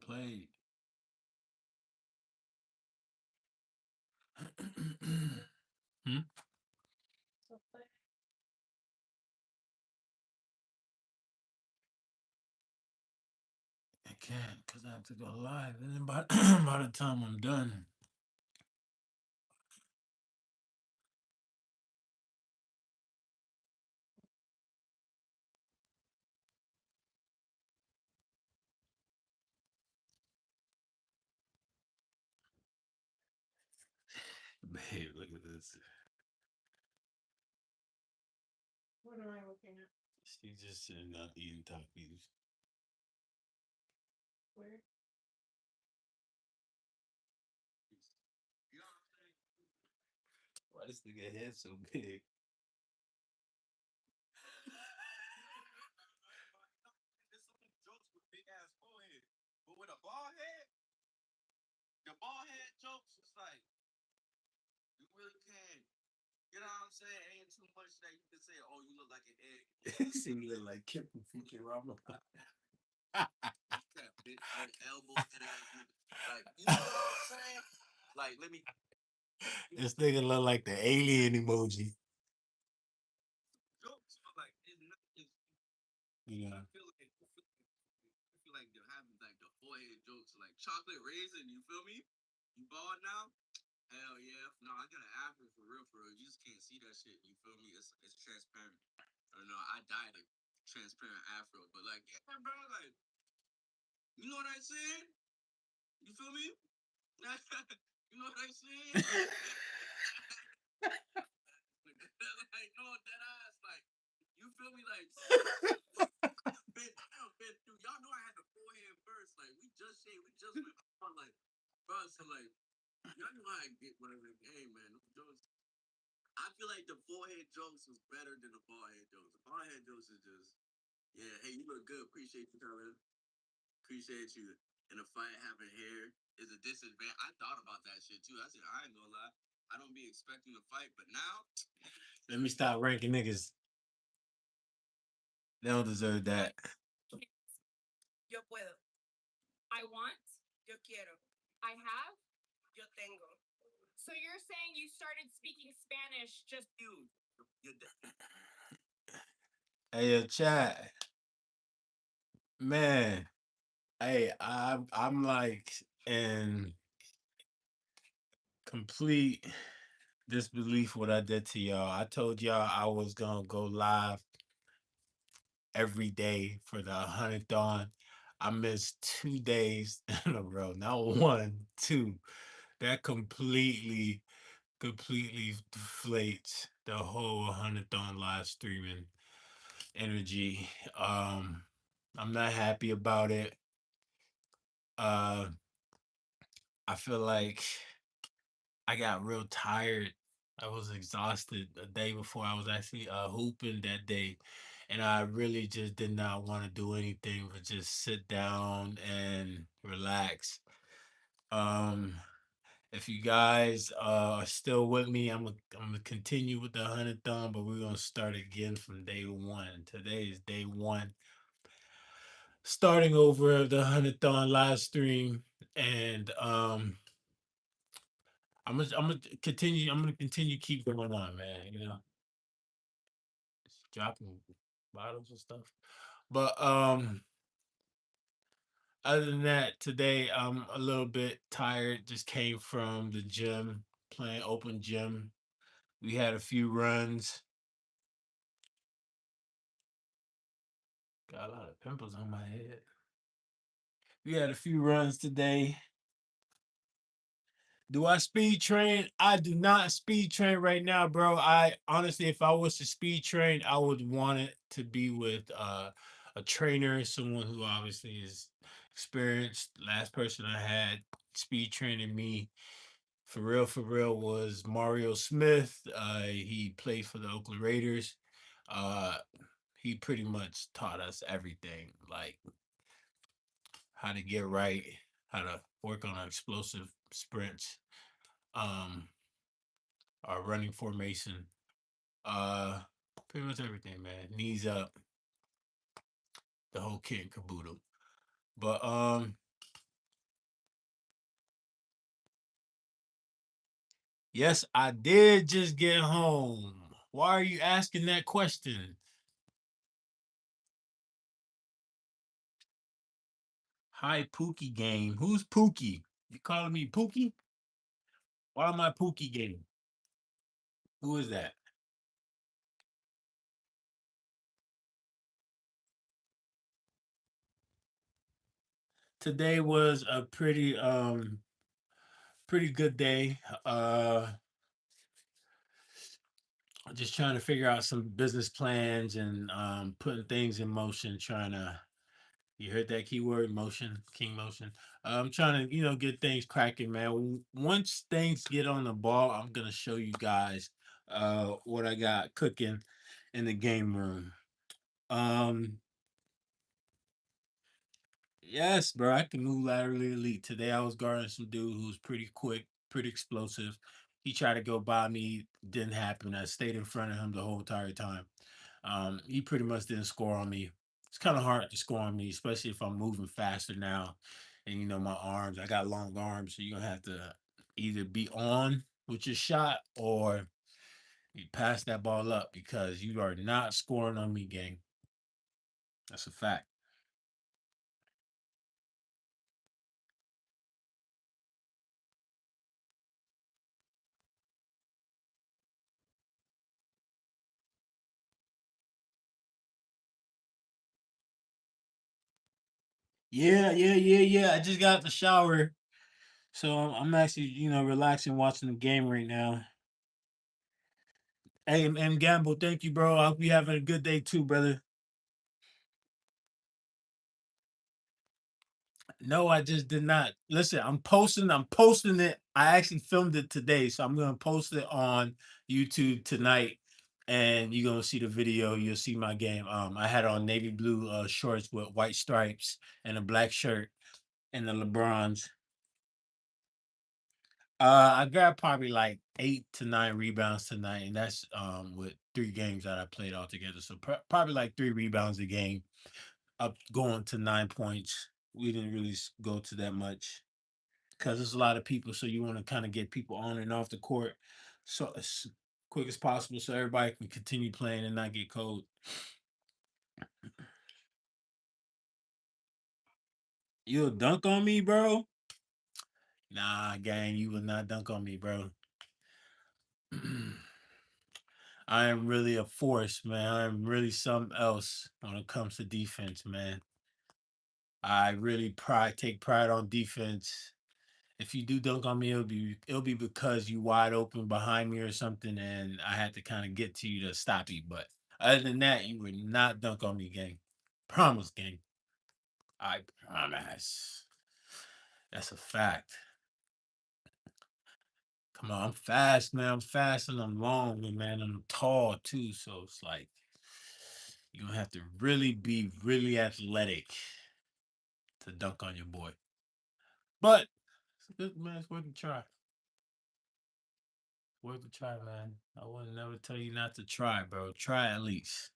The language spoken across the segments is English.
played. Hmm? I can't because I have to go live. And then by, by the time I'm done, babe, look at this. What am I looking at? She's just sitting down eating Takis. Where? Why this nigga head so big? There's some jokes with big ass forehead, but with a bald head, the bald head jokes is like you really can. You know what I'm saying? Ain't too much that you can say. Oh, you look like an egg. She look like Kip from Futurama. That bitch, like elbow head ass nigga. Like you know what I'm saying? Like let me This nigga look like the alien emoji. jokes, but like it's not. Yeah. I feel like they're having like the forehead jokes, like chocolate raisin. You feel me? You bald now? Hell yeah. No, I got an afro for real, for real. You just can't see that shit. You feel me? It's transparent. Or no, I dyed it transparent afro, but like yeah, bro, like you know what I'm saying? You feel me? You know what I'm saying? Like no dead ass, like you feel me? Like been through. Y'all know I had the forehead first. Like we just shaved, we just went on like bro. So like y'all know how I get whatever the game, man. Them jokes. I feel like the forehead jokes was better than the bald head jokes. The bald head jokes is just yeah. Hey, you look good. Appreciate you coming. Appreciate you. In a fight, having hair is a disadvantage. I thought about that shit too. I said I ain't gonna lie. I don't be expecting a fight, but now Let me stop ranking niggas. They don't deserve that. Yo puedo. I want. Yo quiero. I have. Yo tengo. So you're saying you started speaking Spanish just you Hey, chat, man. Hey, I'm like in complete disbelief what I did to y'all. I told y'all I was gonna go live every day for the 100th dawn. I missed 2 days in a row. Not one, two. That completely deflates the whole 100th dawn live streaming energy. Um, I'm not happy about it. Uh, I feel like I got real tired. I was exhausted the day before I was actually hooping that day. And I really just did not want to do anything but just sit down and relax. Um, if you guys are still with me, I'm gonna continue with the 100 thumb, but we're gonna start again from day one. Today is day one, starting over the 100 thon live stream, and I'm gonna continue keep going on, man. You know, just dropping bottles and stuff. But other than that, today I'm a little bit tired. Just came from the gym, playing open gym. We had a few runs. Got a lot of pimples on my head. We had a few runs today. Do I speed train? I do not speed train right now, bro. I honestly, if I was to speed train, I would want it to be with a trainer, someone who obviously is experienced. Last person I had speed training me for real was Mario Smith. He played for the Oakland Raiders. Uh, he pretty much taught us everything, like how to get right, how to work on explosive sprints, um, our running formation, uh, pretty much everything, man. Knees up, the whole kit and caboodle. But Yes, I did just get home. Why are you asking that question? Hi, Pookie game. Who's Pookie? You calling me Pookie? Why am I Pookie game? Who is that? Today was a pretty good day. Just trying to figure out some business plans and putting things in motion, trying to you heard that keyword motion, king motion. I'm trying to, get things cracking, man. Once things get on the ball, I'm gonna show you guys what I got cooking in the game room. Um, yes, bro, I can move laterally elite. Today I was guarding some dude who's pretty quick, pretty explosive. He tried to go by me, didn't happen. I stayed in front of him the whole entire time. He pretty much didn't score on me. It's kind of hard to score on me, especially if I'm moving faster now. And my arms, I got long arms, so you're gonna have to either be on with your shot or you pass that ball up because you are not scoring on me, gang. That's a fact. Yeah, yeah, yeah, yeah. I just got out the shower. So I'm actually, relaxing, watching the game right now. Hey, M Gamble, thank you, bro. I hope you having a good day too, brother. No, I just did not. Listen, I'm posting it. I actually filmed it today, so I'm gonna post it on YouTube tonight. And you're gonna see the video. You'll see my game. I had on navy blue shorts with white stripes and a black shirt and the LeBrons. I grabbed probably like 8 to 9 rebounds tonight, and that's with 3 games that I played all together. So probably like 3 rebounds a game, up going to 9 points. We didn't really go to that much because there's a lot of people, so you want to kind of get people on and off the court so as quick as possible, so everybody can continue playing and not get cold. You'll dunk on me, bro? Nah, gang, you will not dunk on me, bro. I am really a force, man. I am really something else when it comes to defense, man. I really take pride on defense. If you do dunk on me, it'll be because you wide open behind me or something, and I had to kind of get to you to stop you. But other than that, you would not dunk on me, gang. Promise, gang. I promise. That's a fact. Come on, I'm fast, man. I'm fast and I'm long, and man, I'm tall too. So it's like you're gonna have to really be really athletic to dunk on your boy. But it's a good man. It's worth a try. Worth a try, man. I would never tell you not to try, bro. Try at least.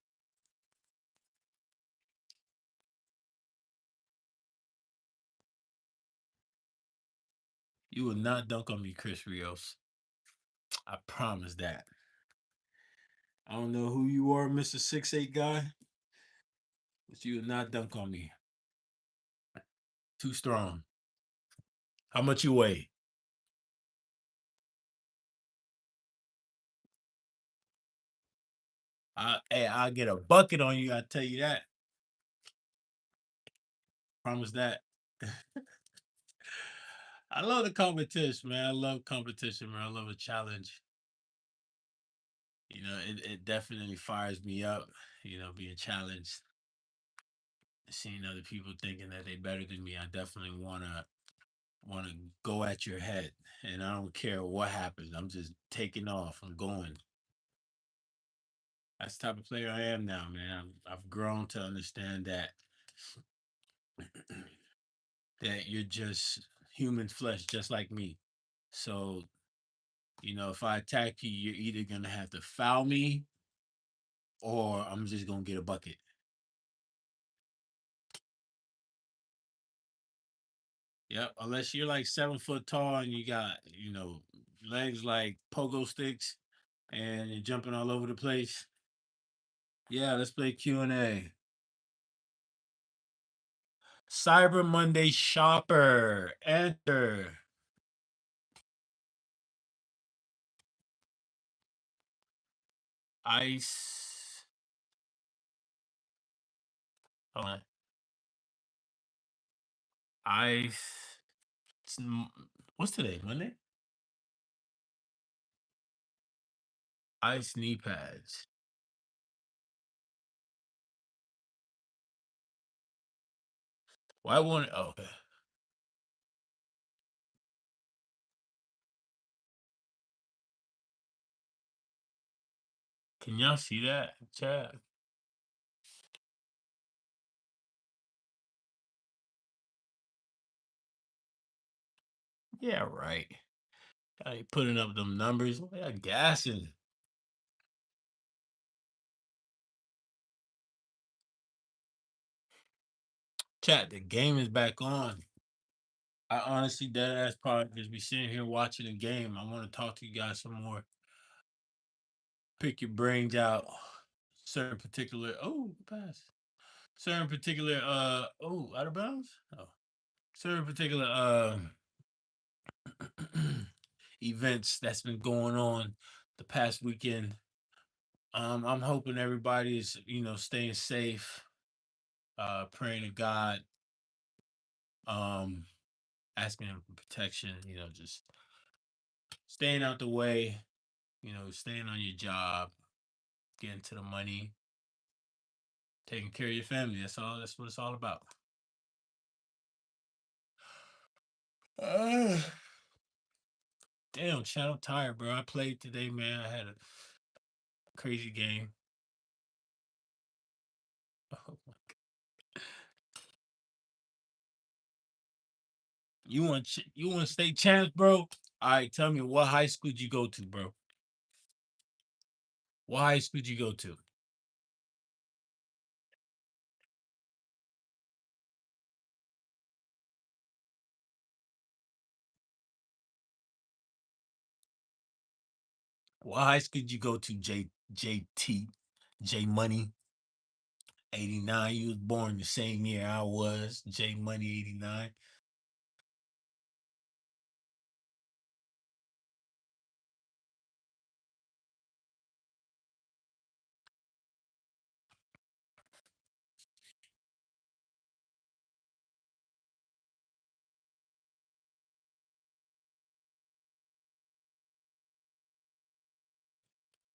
You will not dunk on me, Chris Rios. I promise that. I don't know who you are, Mr. 6'8" guy, but you will not dunk on me. Too strong. How much you weigh? Hey, I'll get a bucket on you. I tell you that. Promise that. I love the competition, man. I love competition, man. I love a challenge. It definitely fires me up. Being challenged, seeing other people thinking that they better than me. I definitely wanna go at your head, and I don't care what happens. I'm just taking off. I'm going. That's the type of player I am now, man. I've grown to understand that you're just human flesh, just like me. So if I attack you, you're either gonna have to foul me, or I'm just gonna get a bucket. Yep. Unless you're like 7 foot tall and you got legs like pogo sticks, and you're jumping all over the place. Yeah, let's play Q&A. Cyber Monday shopper. Enter. Ice. Hold on. Ice. What's today? Monday? Ice knee pads. Why won't it? Oh, okay. Can y'all see that, chat? Yeah, right. I ain't putting up them numbers. Yeah, gassing. Chat, the game is back on. I honestly, dead ass probably just be sitting here watching the game. I want to talk to you guys some more. Pick your brains out. Certain particular. Oh, pass. Certain particular. Oh, out of bounds. Oh, certain particular. Events that's been going on the past weekend. I'm hoping everybody's staying safe. Praying to God. Um, asking him for protection. Just staying out the way. Staying on your job, getting to the money, taking care of your family. That's all. That's what it's all about. Uh, damn, Chad, I'm tired, bro. I played today, man. I had a crazy game. Oh, you want state champs, bro? All right, tell me what high school did you go to, bro? What high school did you go to? What high school did you go to, JT, J Money 89? You was born the same year I was, J Money 89.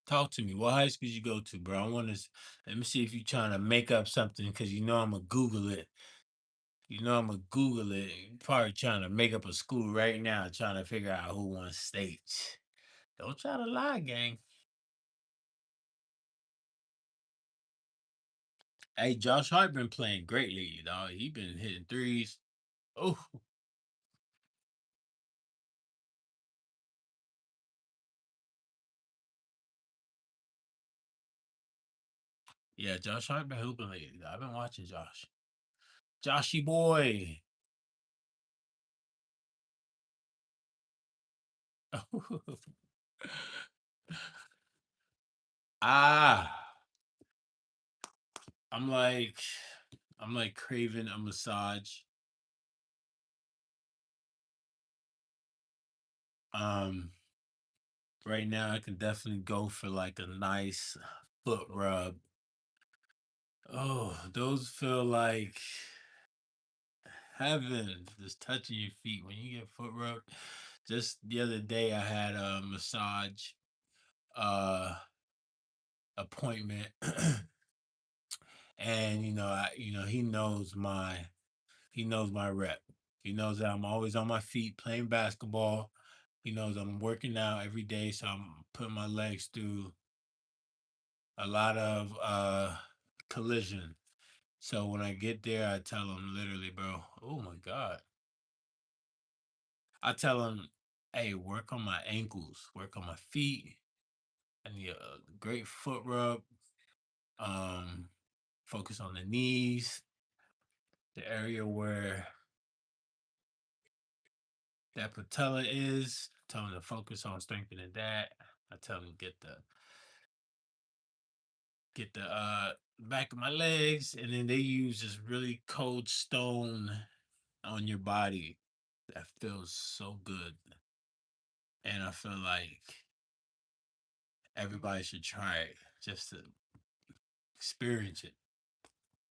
Talk to me. What high school did you go to, bro? I want to let me see if you're trying to make up something because I'm gonna Google it. I'm gonna Google it. You probably trying to make up a school right now, trying to figure out who won states. Don't try to lie, gang. Hey, Josh Hart been playing great lately, dog. He been hitting threes. Oh, yeah, Josh Hart been hooping lately. Dawg. I've been watching Josh. Joshy boy. ah, I'm like, I'm like craving a massage. Um, right now I can definitely go for like a nice foot rub. Oh, those feel like heaven, just touching your feet when you get foot rub. Just the other day, I had a massage uh appointment, and he knows my rep. He knows that I'm always on my feet playing basketball. He knows I'm working out every day, so I'm putting my legs through a lot of collision. So when I get there, I tell him literally, bro, oh my God. I tell him, hey, work on my ankles, work on my feet. I need a great foot rub. Um, focus on the knees, the area where that patella is. tell them to focus on strengthening that. I tell them get the back of my legs, and then they use this really cold stone on your body that feels so good. And I feel like everybody should try it just to experience it.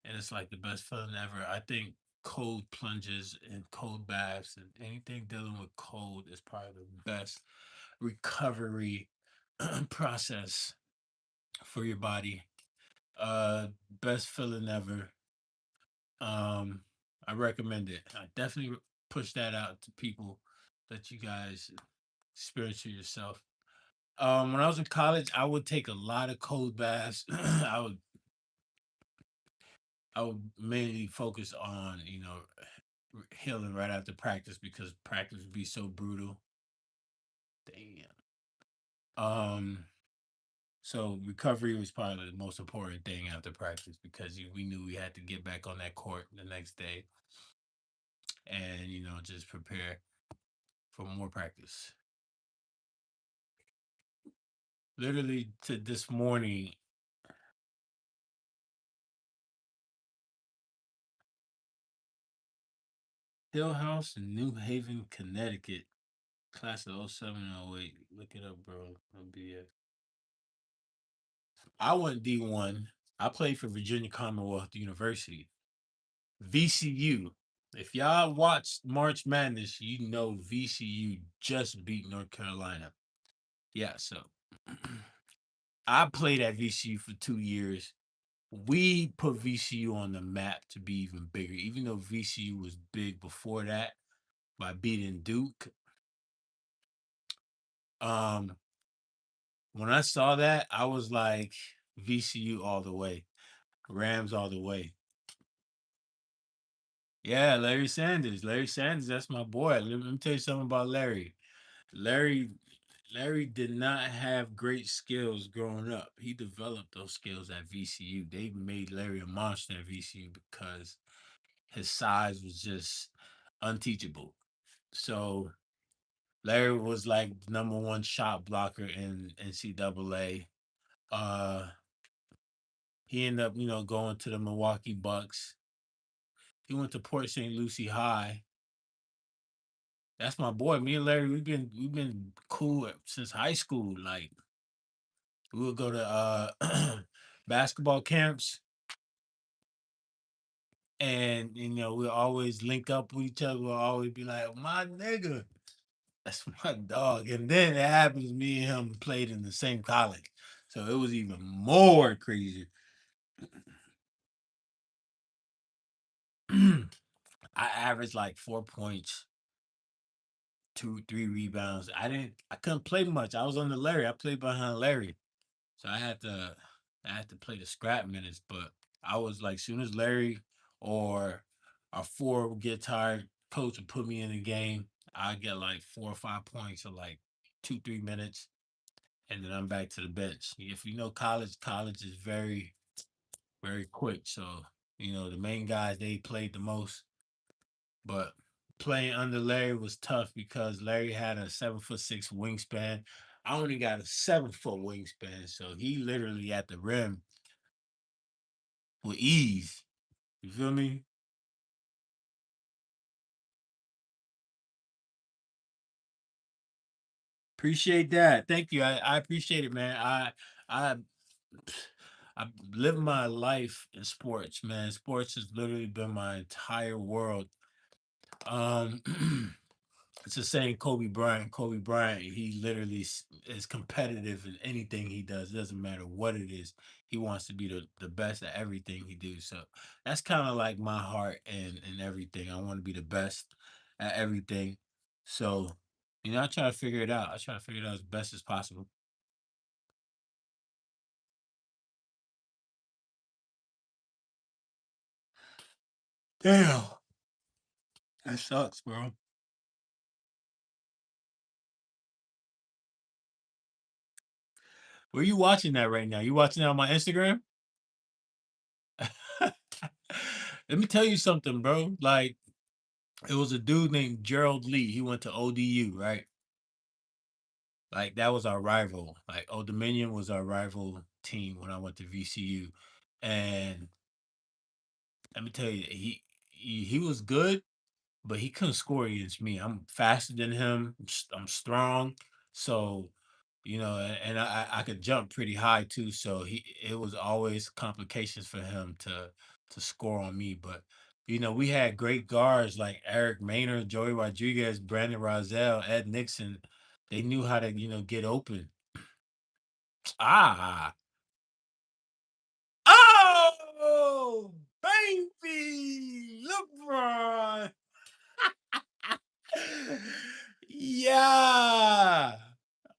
And it's like the best feeling ever. I think cold plunges and cold baths and anything dealing with cold is probably the best recovery process for your body. Best feeling ever. Um, I recommend it. I definitely push that out to people that you guys experience for yourself. When I was in college, I would take a lot of cold baths. I would mainly focus on, healing right after practice because practice would be so brutal. Damn. Um, so recovery was probably the most important thing after practice because we knew we had to get back on that court the next day and just prepare for more practice. Literally to this morning, Hill House in New Haven, Connecticut, class of '07 '08. Look it up, bro. I'll be I went D1. I played for Virginia Commonwealth University. VCU. If y'all watched March Madness, you know VCU just beat North Carolina. Yeah, so I played at VCU for 2 years. We put VCU on the map to be even bigger, even though VCU was big before that by beating Duke. Um, when I saw that, I was like, VCU all the way, Rams all the way. Yeah, Larry Sanders. Larry Sanders, that's my boy. Let me tell you something about Larry. Larry Larry did not have great skills growing up. He developed those skills at VCU. They made Larry a monster at VCU because his size was just unteachable. So Larry was like number one shot blocker in NCAA. Uh he ended up, going to the Milwaukee Bucks. He went to Port St. Lucie High. That's my boy. Me and Larry, we've been cool since high school. Like we would go to basketball camps and we'll always link up with each other. We'll always be like, my nigga, that's my dog. And then it happens me and him played in the same college. So it was even more crazy. I averaged like 4 points, two, three rebounds. I couldn't play much. I was under Larry. I played behind Larry. So I had to play the scrap minutes, but I was like, soon as Larry or our four would get tired, coach would put me in the game. I get like 4 or 5 points or like 2, 3 minutes, and then I'm back to the bench. If you know college is very, very quick. So, the main guys they played the most, but playing under Larry was tough because Larry had a 7'6" wingspan. I only got a 7 foot wingspan, so he literally at the rim with ease. You feel me? Appreciate that. Thank you. I appreciate it, man. I I live my life in sports, man. Sports has literally been my entire world. Um it's the same Kobe Bryant. Kobe Bryant, he literally is competitive in anything he does. It doesn't matter what it is. He wants to be the best at everything he do. So that's kind of like my heart and everything. I want to be the best at everything. So, I try to figure it out. I try to figure it out as best as possible. Damn, that sucks, bro. Where you watching that right now? You watching that on my Instagram? Let me tell you something, bro. Like, it was a dude named Gerald Lee. He went to ODU, right? Like that was our rival. Like Old Dominion was our rival team when I went to VCU, and let me tell you, he was good, but he couldn't score against me. I'm faster than him. I'm strong, so and I could jump pretty high too. So it was always complications for him to score on me. But we had great guards like Eric Maynard, Joey Rodriguez, Brandon Rozelle, Ed Nixon. They knew how to get open. Ah, oh, baby, LeBron. Yeah.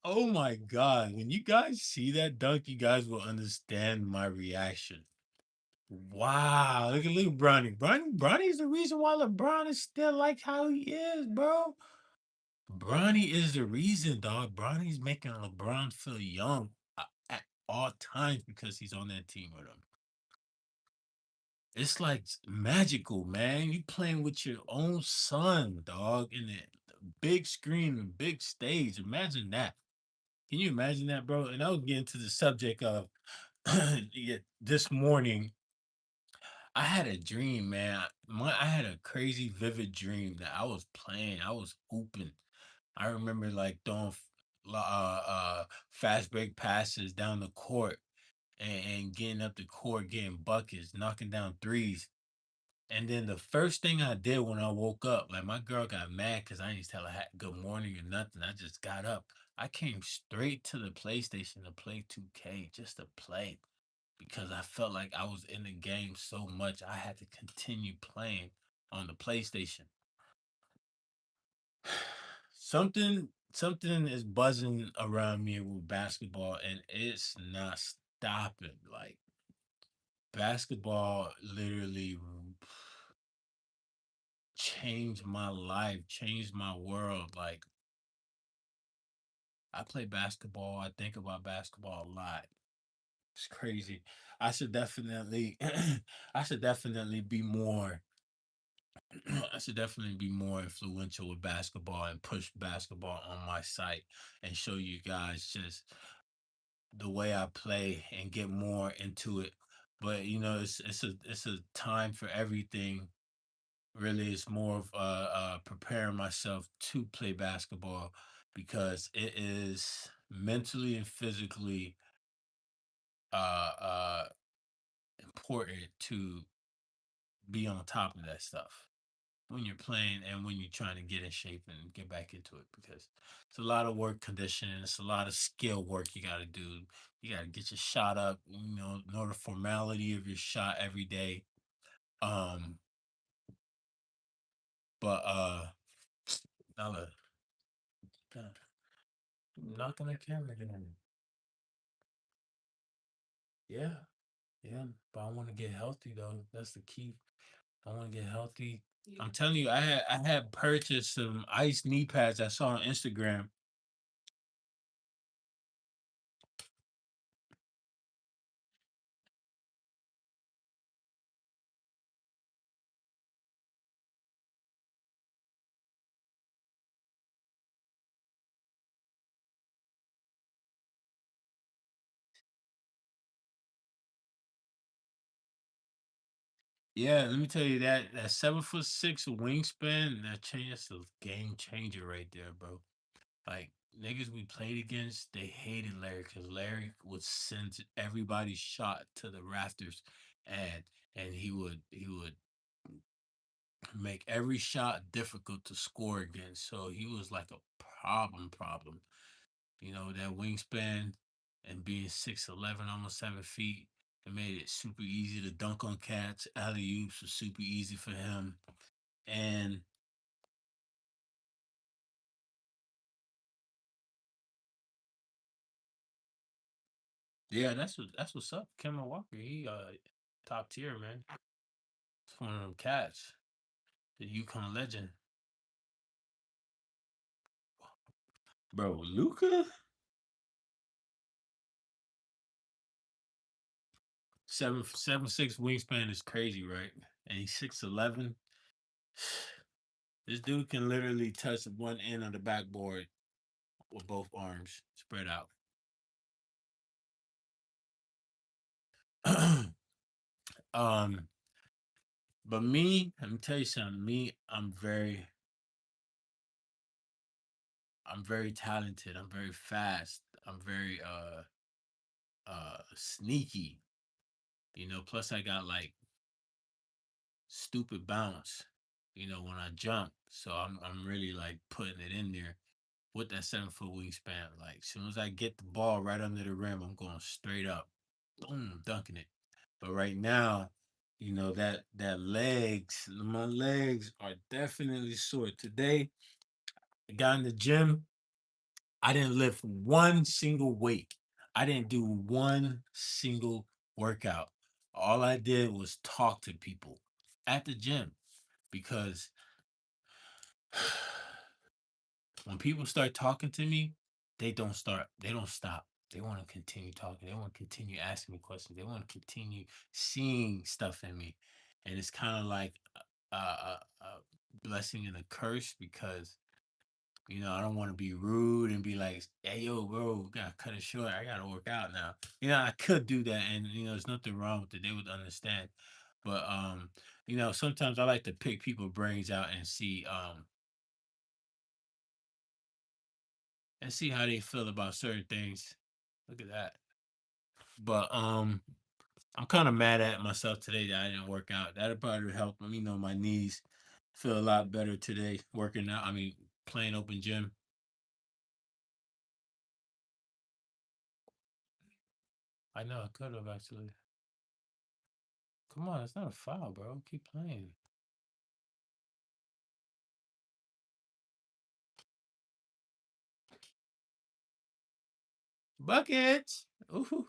Oh my God. When you guys see that dunk, you guys will understand my reaction. Wow. Look at Bronny. Bronny's the reason why LeBron is still like how he is, bro. Bronny is the reason, dog. Bronny's making LeBron feel young at all times because he's on that team with him. It's like magical, man. You playing with your own son, dog, in the big screen and big stage. Imagine that. Can you imagine that, bro? And I was getting to the subject of yeah, this morning. I had a dream, man. I had a crazy, vivid dream that I was playing. I was hooping. I remember like throwing fast break passes down the court and getting up the court, getting buckets, knocking down threes. And then the first thing I did when I woke up, like my girl got mad because I didn't tell her good morning or nothing. I just got up. I came straight to the PlayStation to play 2K just to play because I felt like I was in the game so much. I had to continue playing on the PlayStation. Something is buzzing around me with basketball and it's not stopping. Like basketball literally changed my life, changed my world. Like I play basketball, I think about basketball a lot. It's crazy. I should definitely I should definitely be more I should definitely be more influential with basketball and push basketball on my site and show you guys just the way I play and get more into it. But it's a time for everything. Really, it's more of preparing myself to play basketball because it is mentally and physically uh, uh, important to be on top of that stuff when you're playing and when you're trying to get in shape and get back into it because it's a lot of work conditioning, it's a lot of skill work you got to do. You got to get your shot up, know the formality of your shot every day. Um, but Nala, God, I'm knocking the camera down. Yeah, yeah, but I want to get healthy though. That's the key. I want to get healthy. I'm telling you, I had purchased some ice knee pads I saw on Instagram. Yeah, let me tell you that 7'6" wingspan, that's a game changer right there, bro. Like niggas we played against, they hated Larry because Larry would send everybody's shot to the rafters, and he would make every shot difficult to score against. So he was like a problem. That wingspan and being 6'11", almost 7 feet, it made it super easy to dunk on cats. Alley oops was super easy for him. And yeah, that's what's up. Kemba Walker, he top tier, man. It's one of them cats. The Yukon legend. Bro, Luca, 7'6" wingspan is crazy, right? And he's 6'11". This dude can literally touch one end of the backboard with both arms spread out. um, but me, let me tell you something. Me, I'm very talented. I'm very fast. I'm very sneaky. Plus I got like stupid bounce. When I jump, so I'm really like putting it in there with that 7 foot wingspan. Like as soon as I get the ball right under the rim, I'm going straight up, boom, dunking it. But right now, that my legs are definitely sore. Today, I got in the gym. I didn't lift one single weight. I didn't do one single workout. All I did was talk to people at the gym because when people start talking to me, they don't stop. They want to continue talking. They want to continue asking me questions. They want to continue seeing stuff in me. And it's kind of like a blessing and a curse because I don't want to be rude and be like, "Hey, yo, bro, gotta cut it short. I gotta work out now." I could do that, and there's nothing wrong with it. They would understand, but sometimes I like to pick people's brains out and see how they feel about certain things. Look at that. But I'm kind of mad at myself today that I didn't work out. That'll probably help. My knees feel a lot better today working out. I mean, playing open gym. I know I could have actually. Come on, it's not a foul, bro. Keep playing. Bucket. Ooh.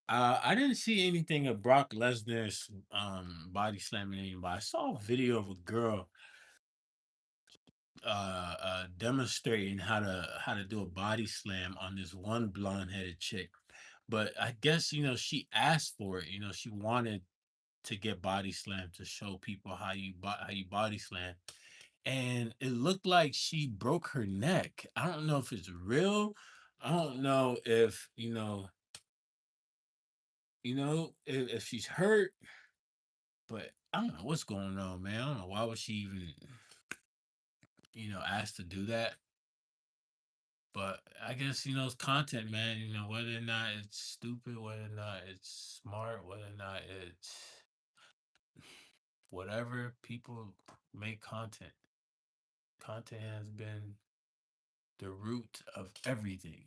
I didn't see anything of Brock Lesnar's body slamming anybody. I saw a video of a girl demonstrating how to do a body slam on this one blonde headed chick. But I guess she asked for it. She wanted to get body slammed to show people how you body slam, and it looked like she broke her neck. I don't know if it's real. I don't know if if she's hurt, but I don't know what's going on, man. I don't know why would she even asked to do that. But I guess it's content, man. Whether or not it's stupid, whether or not it's smart, whether or not it's whatever, people make content. Content has been the root of everything.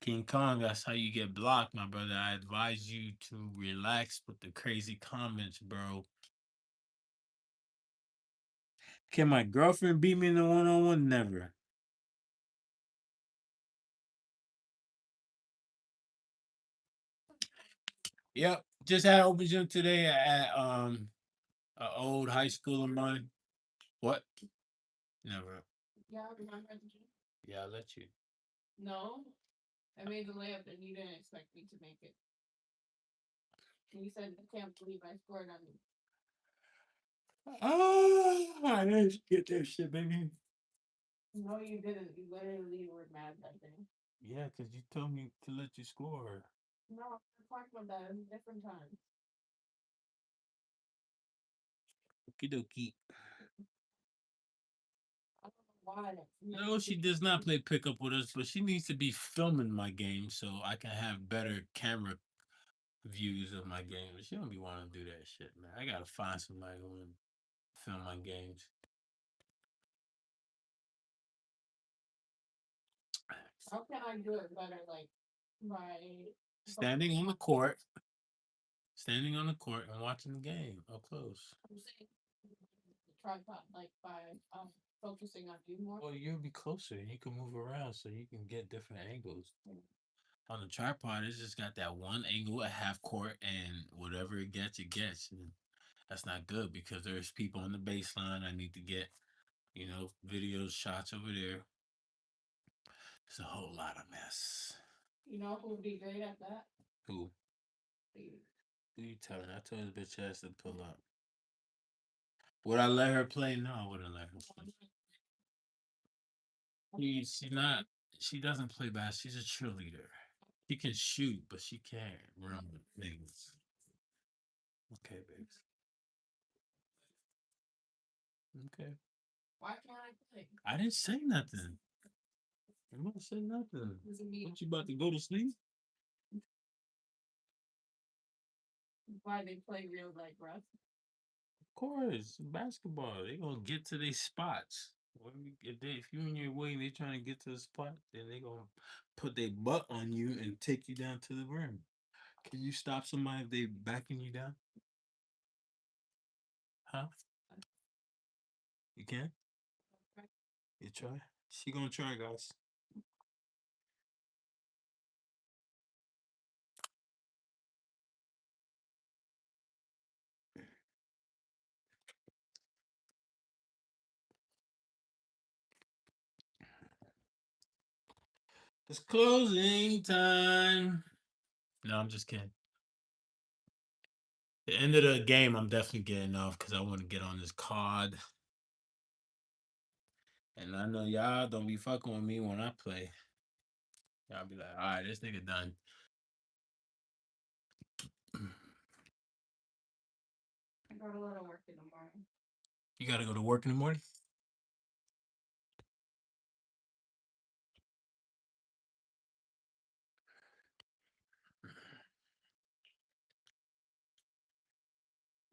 King Kong, that's how you get blocked, my brother. I advise you to relax with the crazy comments, bro. Can my girlfriend beat me in the one on one? Never. Yep. Just had open gym today at an old high school of mine. What? Never. Yeah, remember the gym? Yeah, I'll let you. No, I made the layup and you didn't expect me to make it. And you said, I can't believe I scored on you. I didn't get that shit, baby. No, you didn't. You literally were mad that day. Yeah, because you told me to let you score. No, we're talking about that at a different time. Okie dokie. I don't know why. No, she does not play pickup with us, but she needs to be filming my game so I can have better camera views of my game. But she don't be wanting to do that shit, man. I gotta find somebody who will film my games. How can I do it better? Like, by Standing on the court, standing on the court and watching the game up close. tripod, like by focusing on you more. Well, you'll be closer. You can move around so you can get different angles. On the tripod, it's just got that one angle at half court, and whatever it gets, it gets. And that's not good because there's people on the baseline. I need to get, videos, shots over there. It's a whole lot of mess. You know who would be great at that? Who? You. Who you telling? I told this bitch ass to pull up. Would I let her play? No, I wouldn't let her play. She not. She doesn't play basketball. She's a cheerleader. She can shoot, but she can't run things. Okay, babes. Okay. Why can't I play? I didn't say nothing. I'm not saying nothing. Does it mean What, you about to go to sleep? why they play real like rough? Of course, basketball. They gonna get to their spots. If you in your way, and they trying to get to the spot, then they gonna put their butt on you and take you down to the rim. Can you stop somebody if they backing you down? Huh? You can? You try? She gonna try, guys. It's closing time. No, I'm just kidding. The end of the game, I'm definitely getting off because I want to get on this card. And I know y'all don't be fucking with me when I play. Y'all be like, all right, this nigga done. I got a lot of work in the morning. You gotta go to work in the morning?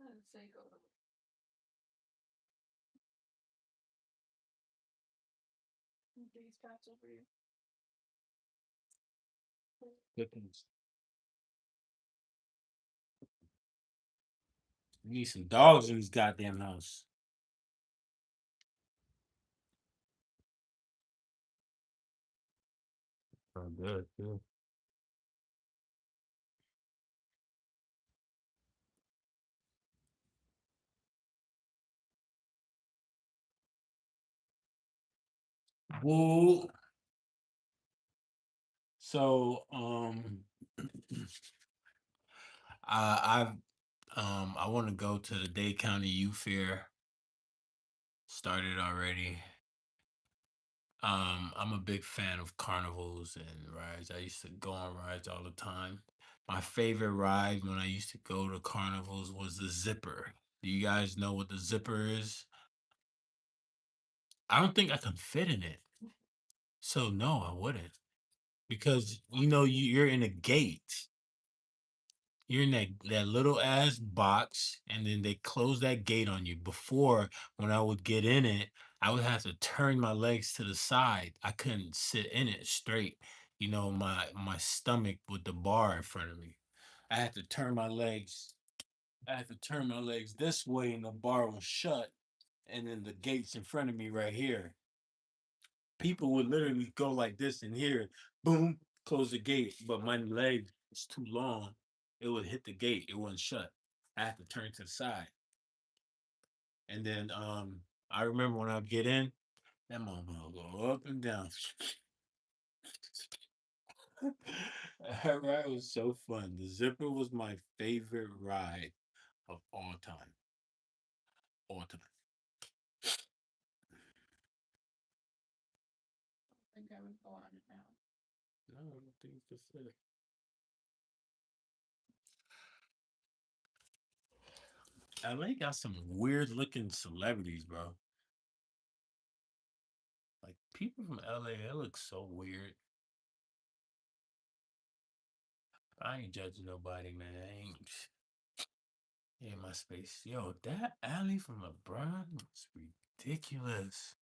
Let's say go to these cats over here. Pickens. You need some dogs in this goddamn house. Oh, good, good. Woo. So, I've I want to go to the Dade County Youth Fair. Started already. I'm a big fan of carnivals and rides. I used to go on rides all the time. My favorite ride when I used to go to carnivals was the zipper. Do you guys know what the zipper is? I don't think I can fit in it. So no, I wouldn't. Because you're in a gate. You're in that little ass box, and then they close that gate on you. Before, when I would get in it, I would have to turn my legs to the side. I couldn't sit in it straight. My stomach with the bar in front of me. I had to turn my legs. I had to turn my legs this way, and the bar was shut. And then the gates in front of me right here. People would literally go like this in here, boom, close the gate. But my leg was too long. It would hit the gate. It wasn't shut. I had to turn to the side. And then I remember when I get in, that motherfucker would go up and down. That ride was so fun. The zipper was my favorite ride of all time. All time. I think I would go on it now. No, I don't think it's fit. LA got some weird looking celebrities, bro. Like people from LA, they look so weird. I ain't judging nobody, man. I ain't in my space. Yo, that alley from LeBron was ridiculous.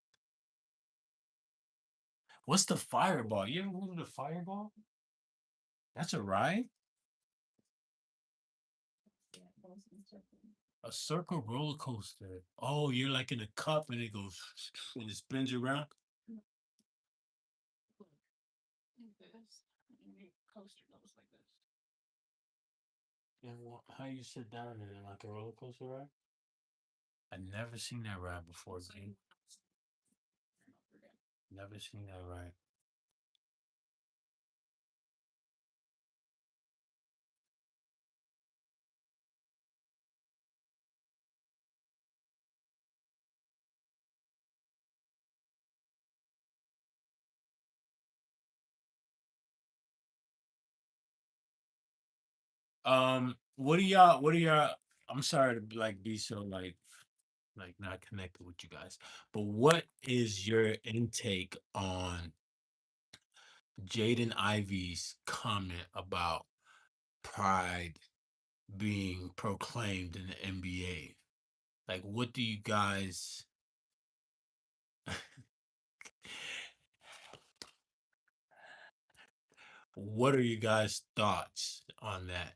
What's the fireball? You ever heard of the fireball? That's a ride? Yeah, those and stuff. A circle roller coaster. Oh, you're like in a cup and it goes and it spins around. Look, like this. And your coaster goes like this. Yeah, well, how you sit down in it like a roller coaster ride? I never seen that ride before, So G. Never seen that ride. What do y'all? What are y'all? I'm sorry to like be so like not connected with you guys, but what is your intake on Jaden Ivey's comment about pride being proclaimed in the NBA? Like, what do you guys? What are you guys' thoughts on that?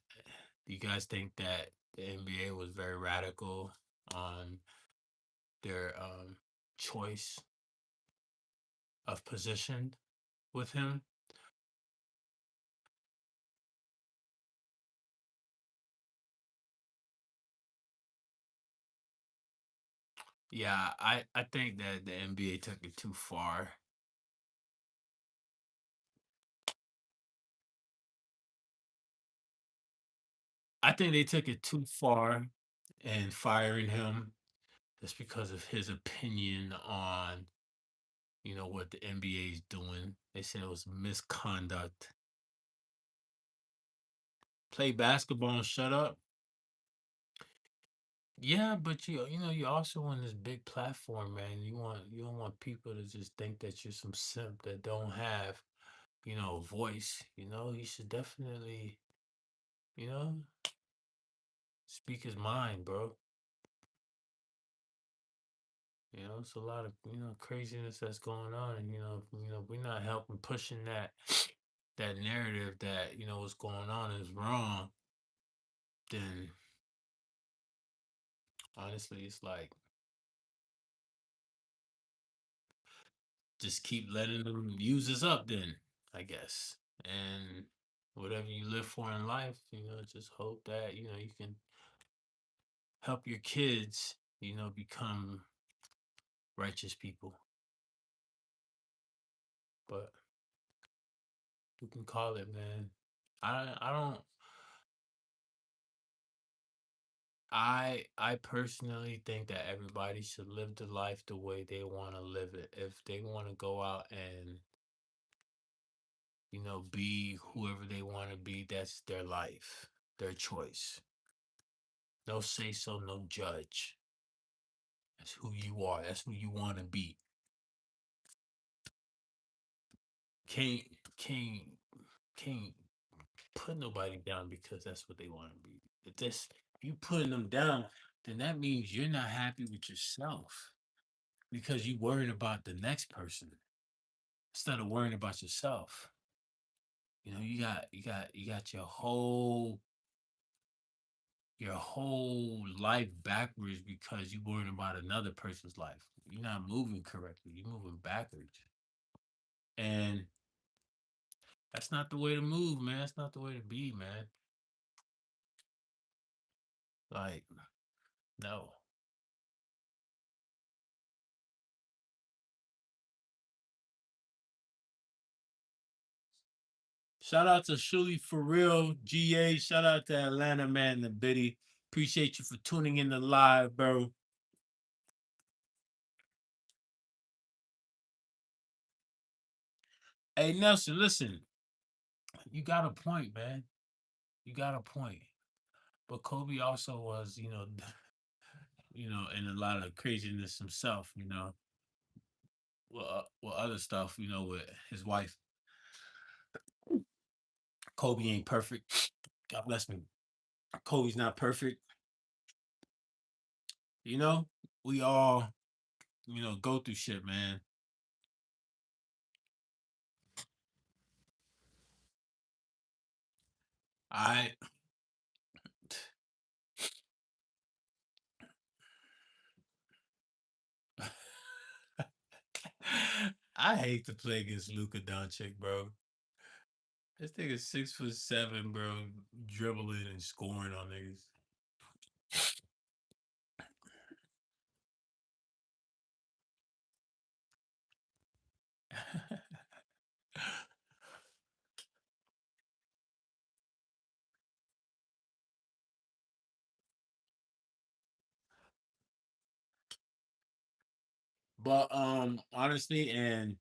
Do you guys think that the NBA was very radical on their choice of position with him? Yeah, I think that the NBA took it too far. I think they took it too far in firing him just because of his opinion on, what the NBA is doing. They said it was misconduct. Play basketball and shut up. Yeah, but you also on this big platform, man. You don't want people to just think that you're some simp that don't have, a voice. He should definitely, you know, speak his mind, bro. It's a lot of craziness that's going on, and we're not helping pushing that narrative that what's going on is wrong. Then honestly, it's like just keep letting them use us up. Then I guess, and whatever you live for in life, just hope that you can help your kids, become righteous people. But you can call it, man. I don't. I personally think that everybody should live the life the way they want to live it. If they want to go out and be whoever they want to be, that's their life, their choice. No say so, no judge. That's who you are. That's who you want to be. Can't can't can't put nobody down because that's what they want to be. If you putting them down, then that means you're not happy with yourself because you worried about the next person instead of worrying about yourself. You got your whole life backwards because you worrying about another person's life. You're not moving correctly. You're moving backwards. And that's not the way to move, man. That's not the way to be, man. Like, no. Shout out to Shuli for real, GA. Shout out to Atlanta, man, the Biddy. Appreciate you for tuning in the live, bro. Hey, Nelson, listen, you got a point, man. You got a point. But Kobe also was, and a lot of craziness himself, with other stuff, with his wife. Kobe ain't perfect. God bless me. Kobe's not perfect. You know, we all, go through shit, man. I I hate to play against Luka Doncic, bro. This nigga 6'7", bro, dribbling and scoring on niggas. But honestly, and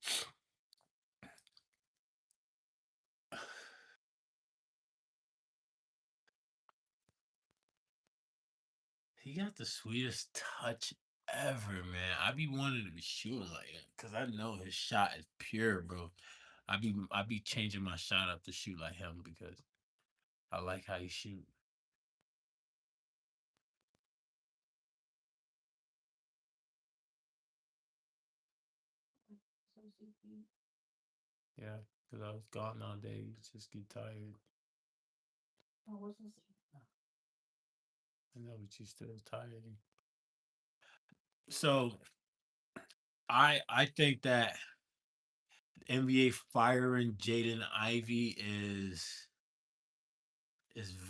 he got the sweetest touch ever, man. I be wanting to be shooting like him because I know his shot is pure, bro. I be changing my shot up to shoot like him because I like how he shoot. Yeah, because I was gone all day. You just get tired. I know, but you still tired. So I think that NBA firing Jaden Ivy is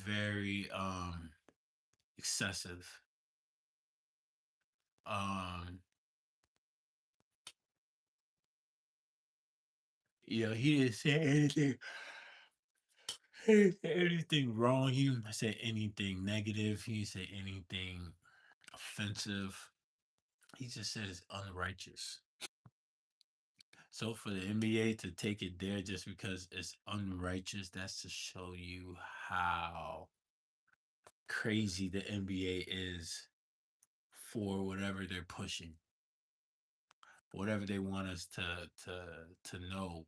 very excessive. Um, he didn't say anything. He didn't say anything wrong. He didn't say anything negative. He didn't say anything offensive. He just said it's unrighteous. So for the NBA to take it there just because it's unrighteous, that's to show you how crazy the NBA is for whatever they're pushing, whatever they want us to know.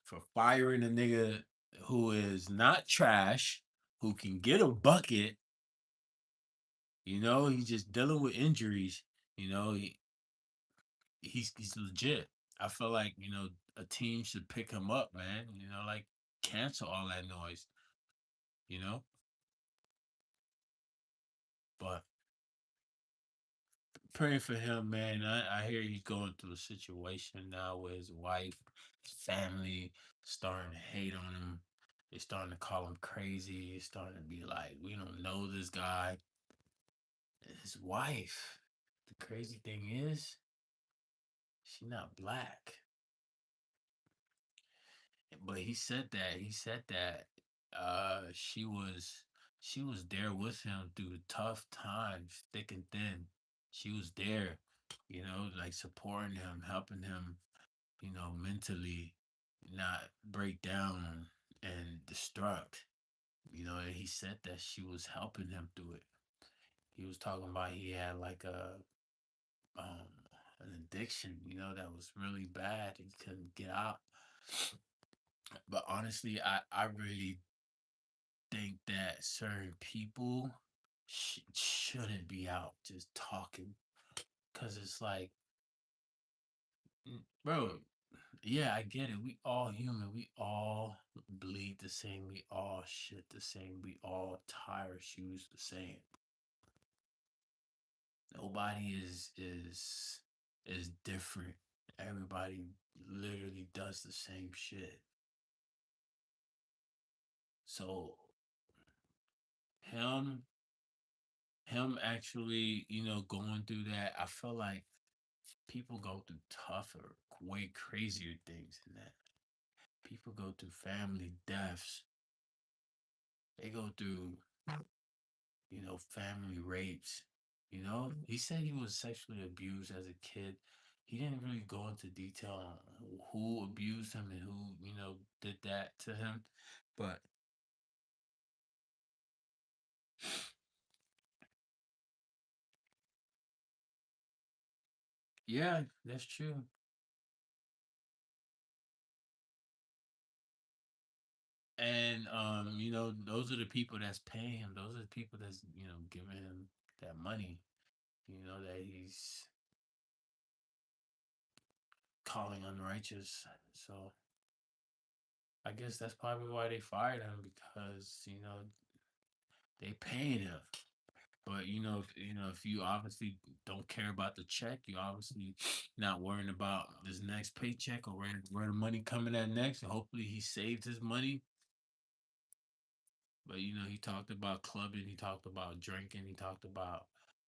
For firing a nigga who is not trash, who can get a bucket, he's just dealing with injuries. You know, he's legit. I feel like a team should pick him up, man. Like cancel all that noise. You know, but praying for him, man. I hear he's going through a situation now where his wife, his family starting to hate on him. They're starting to call him crazy. It's starting to be like, we don't know this guy. His wife. The crazy thing is, she's not black. But he said that she was there with him through tough times, thick and thin. She was there, like supporting him, helping him, mentally not break down and destruct. And he said that she was helping him through it. He was talking about he had like um an addiction, that was really bad. He couldn't get out. But honestly, I really think that certain people shouldn't be out just talking because it's like, bro, yeah, I get it. We all human. We all bleed the same. We all shit the same. We all tie our shoes the same. Nobody is different. Everybody literally does the same shit. So him him actually, going through that, I feel like people go through tougher, way crazier things than that. People go through family deaths. They go through, family rapes. He said he was sexually abused as a kid. He didn't really go into detail on who abused him and who, did that to him. But yeah, that's true. And those are the people that's paying him. Those are the people that's, giving him that money, that he's calling unrighteous. So I guess that's probably why they fired him because they paying him. But if you obviously don't care about the check, you obviously not worrying about this next paycheck or where the money coming at next. And hopefully he saved his money. But he talked about clubbing, he talked about drinking, he talked about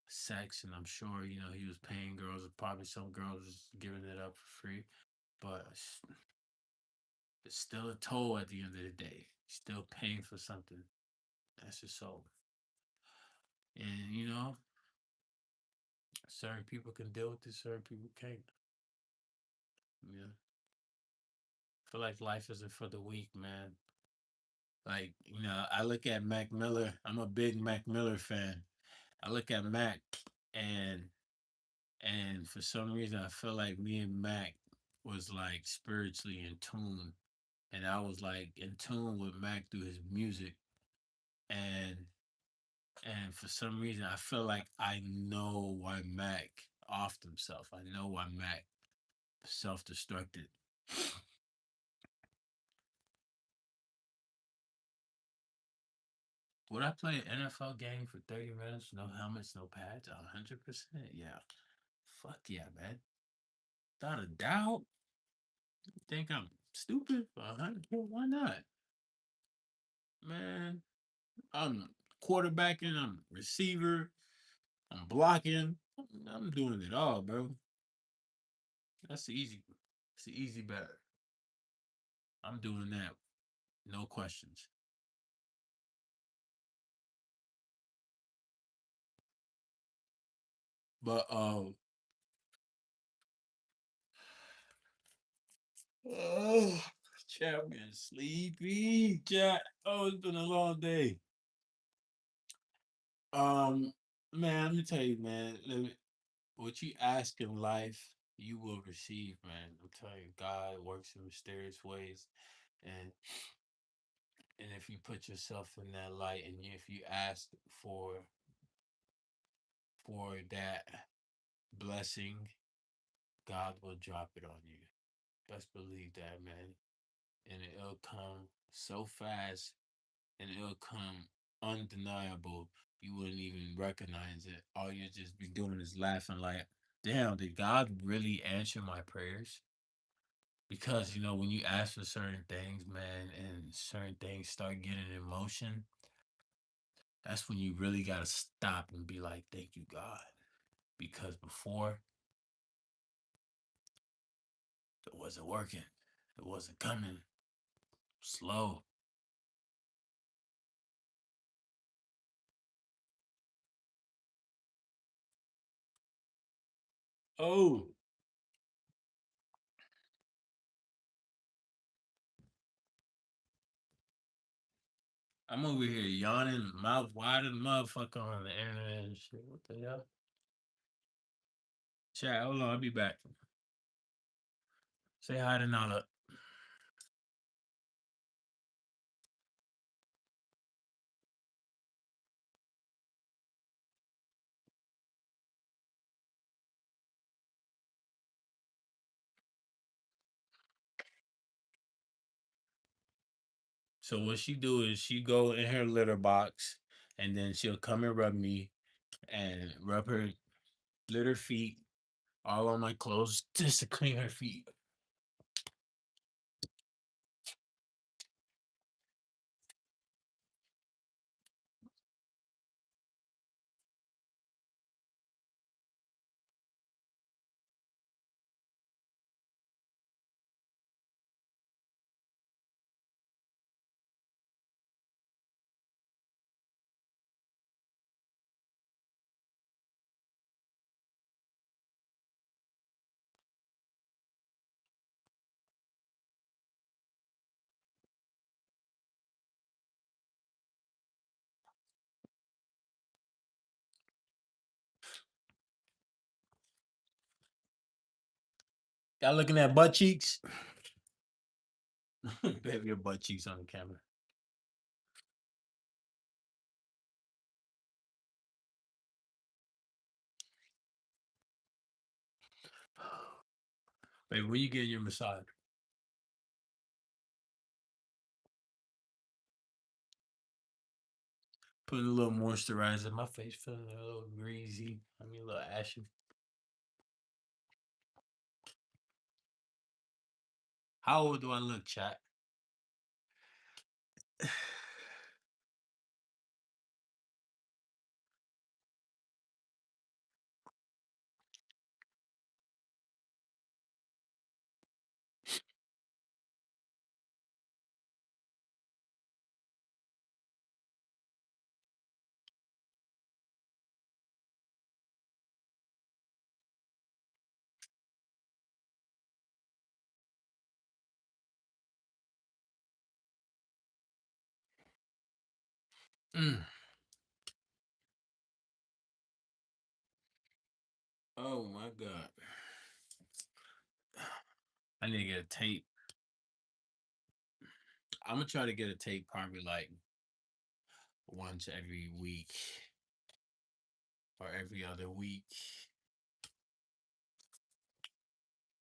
sex, and I'm sure he was paying girls. Probably some girls was giving it up for free, but it's still a toll at the end of the day. Still paying for something. That's your soul. And certain people can deal with it, certain people can't. Yeah. I feel like life isn't for the weak, man. Like, I look at Mac Miller. I'm a big Mac Miller fan. I look at Mac and for some reason I feel like me and Mac was like spiritually in tune. And I was like in tune with Mac through his music. And for some reason I feel like I know why Mac offed himself. I know why Mac self-destructed. Would I play an NFL game for 30 minutes, no helmets, no pads? 100%. Yeah. Fuck yeah, man. Without a doubt. You think I'm stupid? 100? Why not? Man, I'm quarterbacking, I'm receiver, I'm blocking. I'm doing it all, bro. That's easy. It's the easy bet. I'm doing that. No questions. But oh, chat, I'm getting sleepy. Chat. Oh, it's been a long day. Um, man, let me tell you, man. What you ask in life, you will receive, man. I'm telling you, God works in mysterious ways, and if you put yourself in that light, and if you ask for that blessing, God will drop it on you. Best believe that, man. And it'll come so fast, and it'll come undeniable. You wouldn't even recognize it. All you just be doing is laughing, like, damn, did God really answer my prayers? Because when you ask for certain things, man, and certain things start getting in motion, that's when you really gotta stop and be like, thank you, God. Because before, it wasn't working. It wasn't coming. Slow. Oh, I'm over here yawning, mouth wide as a motherfucker on the internet and shit. What the hell? Chat, hold on, I'll be back. Say hi to Nala. So what she do is she go in her litter box, and then she'll come and rub me and rub her litter feet all on my clothes just to clean her feet. Y'all looking at butt cheeks? Baby, your butt cheeks on the camera. Baby, when you getting your massage? Putting a little moisturizer. My face feeling a little greasy. I mean, a little ashy. How old do I look, chat? Mm. Oh my god. I need to get a tape. I'm gonna try to get a tape probably like once every week or every other week.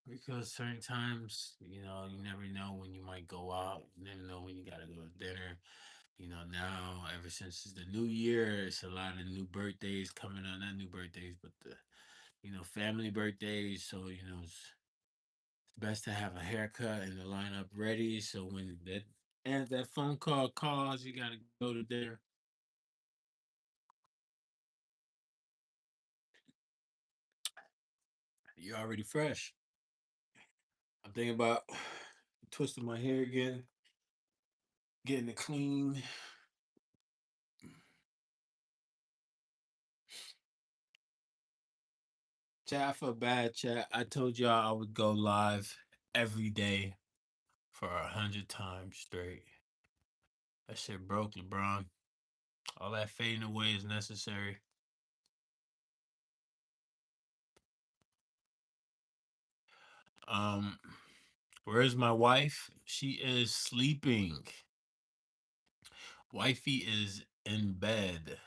Because certain times, you never know when you might go out. You never know when you gotta go to dinner. Now ever since it's the new year, it's a lot of new birthdays coming on. Not new birthdays, but the family birthdays. So it's best to have a haircut and the lineup ready. So when that phone call calls, you gotta go to dinner. You're already fresh. I'm thinking about twisting my hair again, getting it clean. Chat, I feel bad, chat. I told y'all I would go live every day for 100 times straight. That shit broke, LeBron. All that fading away is necessary. Um, where's my wife? She is sleeping. Wifey is in bed.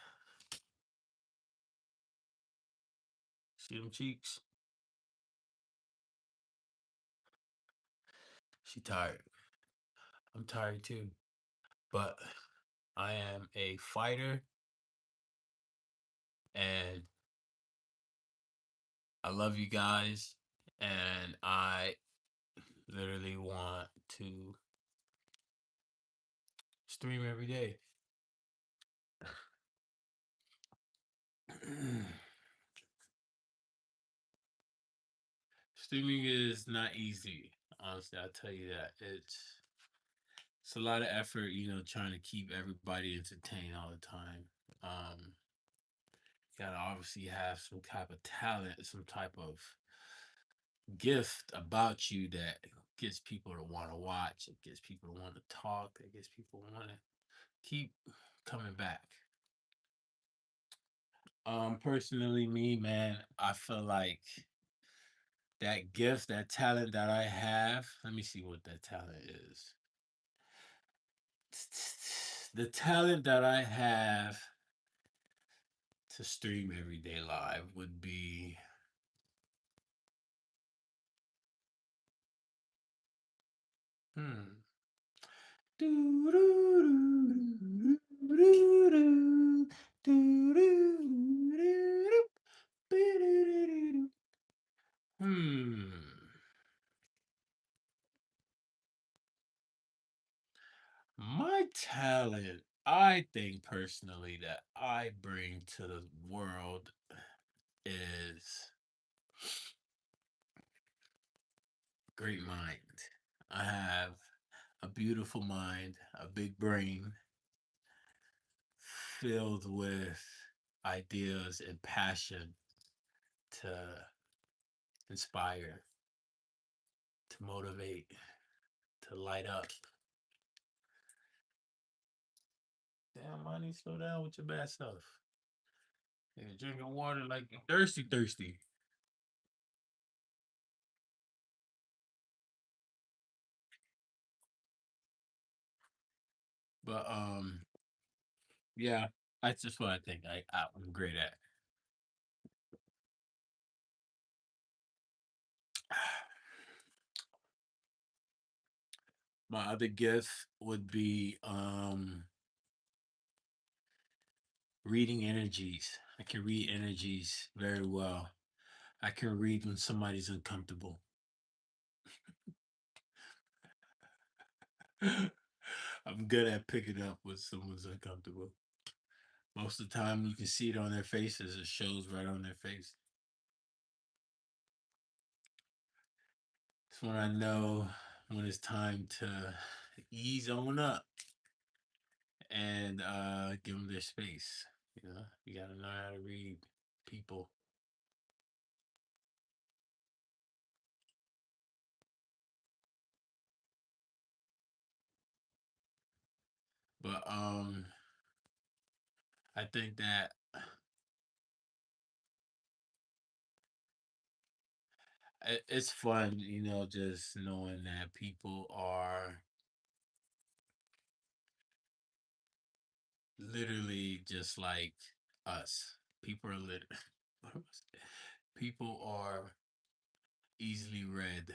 See them cheeks? She tired. I'm tired too. But I am a fighter and I love you guys. And I literally want to stream every day. Streaming is not easy. Honestly, I'll tell you that. It's a lot of effort, trying to keep everybody entertained all the time. Um, you gotta obviously have some type of talent, some type of gift about you that gets people to want to watch, it gets people to want to talk, it gets people to want to keep coming back. Personally, me, man, I feel like that gift, that talent that I have, let me see what that talent is. The talent that I have to stream everyday live would be hmm. Hmm. My talent, I think personally that I bring to the world is great mind. I have a beautiful mind, a big brain filled with ideas and passion to inspire, to motivate, to light up. Damn, money, slow down with your bad stuff. You're drinking water like you're thirsty, thirsty. But yeah, that's just what I think I'm great at. My other gift would be Reading energies. I can read energies very well. I can read when somebody's uncomfortable. I'm good at picking up when someone's uncomfortable. Most of the time, you can see it on their faces. It shows right on their face. It's when I know when it's time to ease on up and give them their space. You know, you got to know how to read people. But I think that it's fun, you know, just knowing that people are literally just like us. People are lit. People are easily read,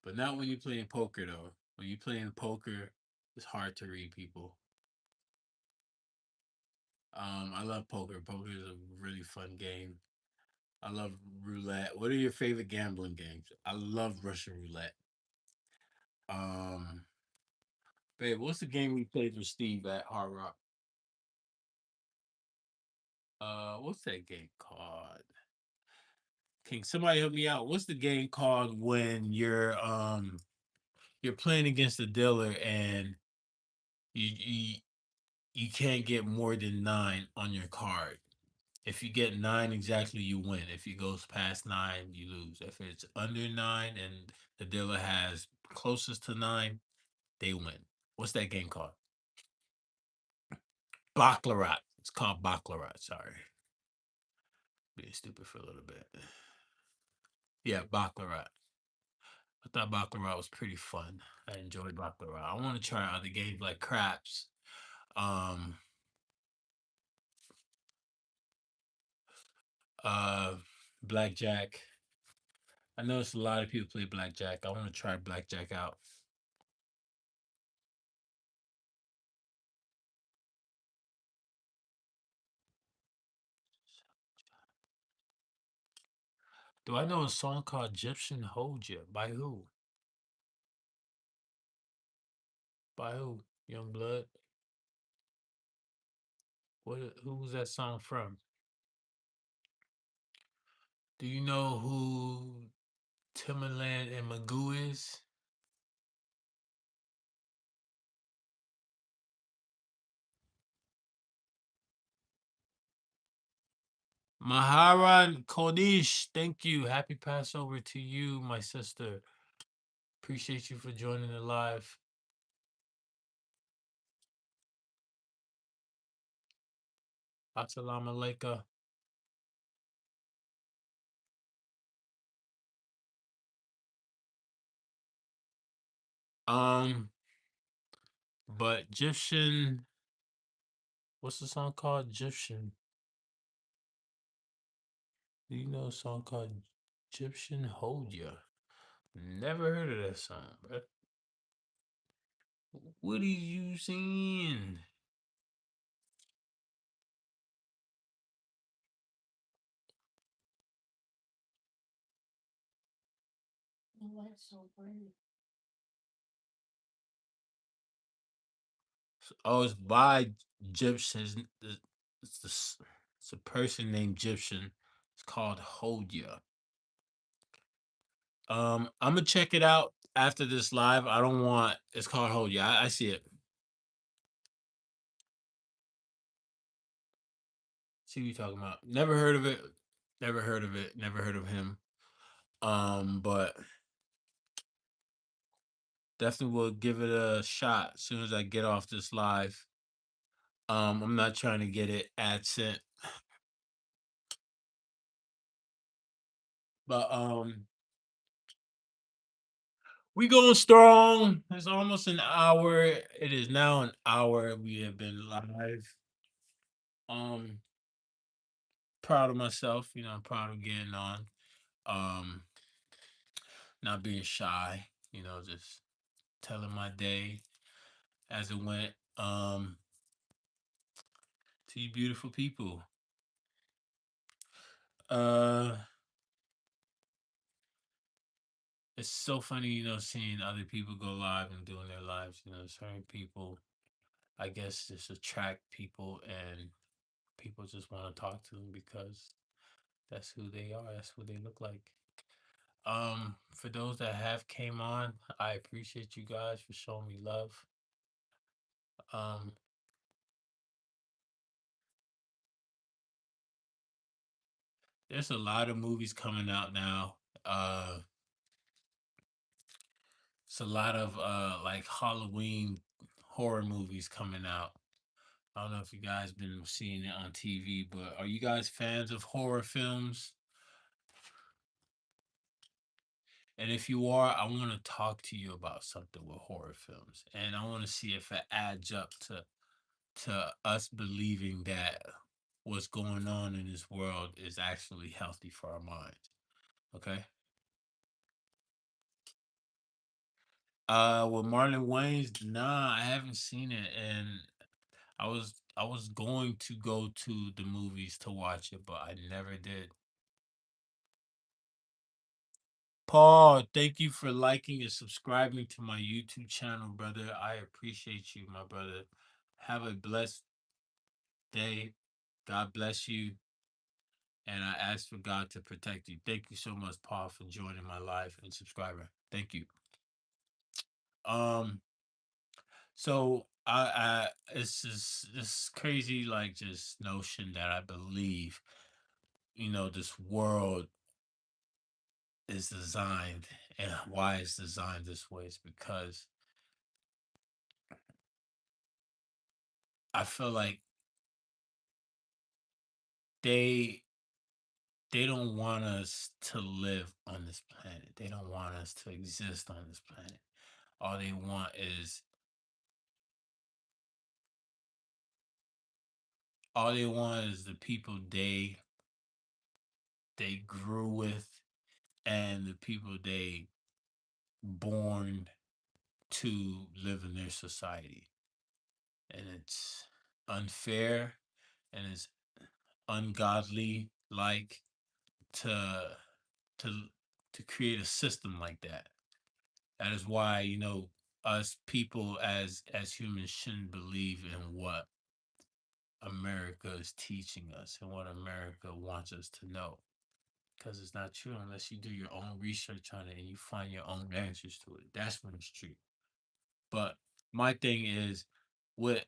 but not when you're playing poker though. When you're playing poker, it's hard to read people. I love poker. Poker is a really fun game. I love roulette. What are your favorite gambling games? I love Russian roulette. Um, Babe, what's the game we played with Steve at Hard Rock? What's that game called? Can somebody help me out? What's the game called when you're playing against the dealer and you you can't get more than 9 on your card? If you get 9 exactly, you win. If it goes past 9, you lose. If it's under 9 and the dealer has closest to 9, they win. What's that game called? Baccarat. It's called Baccarat. Sorry, being stupid for a little bit. Yeah, Baccarat. I thought Baccarat was pretty fun. I enjoyed Baccarat. I want to try other games like craps, um, uh, blackjack. I noticed a lot of people play blackjack. I want to try blackjack out. Do I know a song called Egyptian Hold Ya? By who? By who? Young Blood? Who was that song from? Do you know who Timberland and Magoo is? Maharan Kodesh, thank you. Happy Passover to you, my sister. Appreciate you for joining the live. Assalamu alaikum. Um, but Egyptian, what's the song called? Egyptian. Do you know a song called Egyptian Hold Ya? Never heard of that song, bro. What are you saying? Oh, it's by Egyptians. It's a person named Egyptian. It's called Hold Ya. I'm gonna check it out after this live. I don't want. It's called Hold Ya. I see it. See what you're talking about. Never heard of it. Never heard of it. Never heard of him. But definitely will give it a shot as soon as I get off this live. I'm not trying to get it ad sent, but we going strong. It's almost an hour. It is now an hour. We have been live. Um, Proud of myself. You know, I'm proud of getting on. Um, Not being shy. You know, just telling my day as it went. Um, to you beautiful people. Uh, it's so funny, seeing other people go live and doing their lives. Certain people, I guess, just attract people, and people just want to talk to them because that's who they are. That's who they look like. For those that have came on, I appreciate you guys for showing me love. Um, there's a lot of movies coming out now. It's a lot of like Halloween horror movies coming out. I don't know if you guys been seeing it on TV, but are you guys fans of horror films? And if you are, I want to talk to you about something with horror films, and I want to see if it adds up to us believing that what's going on in this world is actually healthy for our minds. Okay. With Marlon Wayne's, nah, I haven't seen it, and I was going to go to the movies to watch it, but I never did. Paul, thank you for liking and subscribing to my YouTube channel, brother. I appreciate you, my brother. Have a blessed day. God bless you. And I ask for God to protect you. Thank you so much, Paul, for joining my live and subscribing. Thank you. Um, so it's just this crazy, like, just notion that I believe, this world is designed, and why it's designed this way is because I feel like they they don't want us to live on this planet. They don't want us to exist on this planet. All they want is the people they grew with, and the people they born to live in their society. And it's unfair, and it's ungodly, like, to to to create a system like that. That is why, us people as humans shouldn't believe in what America is teaching us and what America wants us to know. Because it's not true unless you do your own research on it and you find your own answers to it. That's when it's true. But my thing is, with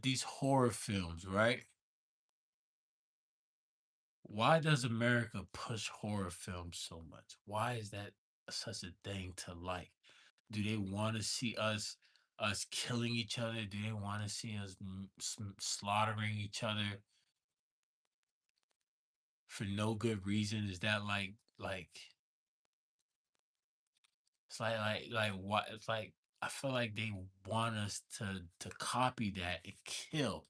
these horror films, right? Why does America push horror films so much? Why is that such a thing to like? Do they want to see us killing each other? Do they want to see us slaughtering each other for no good reason? Is that like it's like what it's like? I feel like they want us to copy that and kill.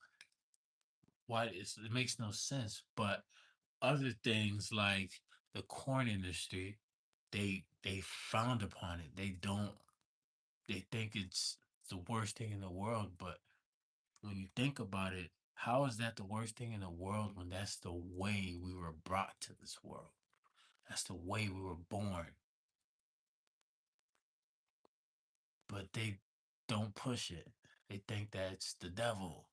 Why it makes no sense. But other things like the corn industry, they frowned upon it. They don't. They think it's the worst thing in the world. But when you think about it, how is that the worst thing in the world when that's the way we were brought to this world? That's the way we were born. But they don't push it. They think that's the devil.